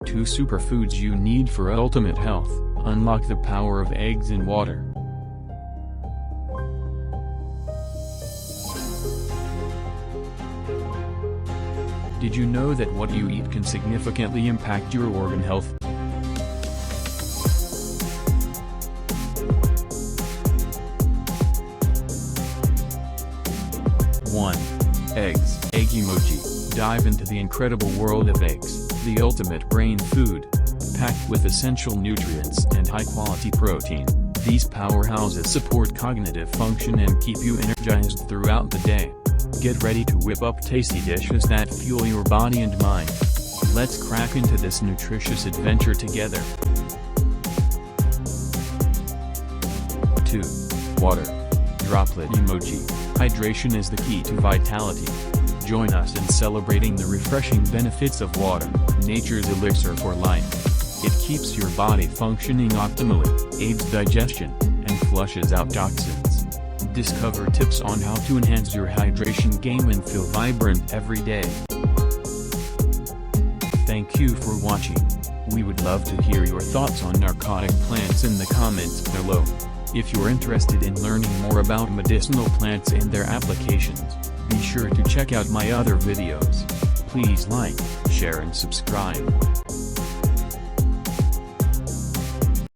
2 superfoods you need for ultimate health. Unlock the power of eggs in water. Did you know that what you eat can significantly impact your organ health? One. Eggs. Egg emoji. Dive into the incredible world of eggs, the ultimate brain food. Packed with essential nutrients and high-quality protein, these powerhouses support cognitive function and keep you energized throughout the day. Get ready to whip up tasty dishes that fuel your body and mind. Let's crack into this nutritious adventure together. 2. Water. Droplet emoji. Hydration is the key to vitality. Join us in celebrating the refreshing benefits of water, nature's elixir for life. It keeps your body functioning optimally, aids digestion, and flushes out toxins. Discover tips on how to enhance your hydration game and feel vibrant every day. Thank you for watching. We would love to hear your thoughts on narcotic plants in the comments below. If you're interested in learning more about medicinal plants and their applications, be sure to check out my other videos. Please like, share and subscribe.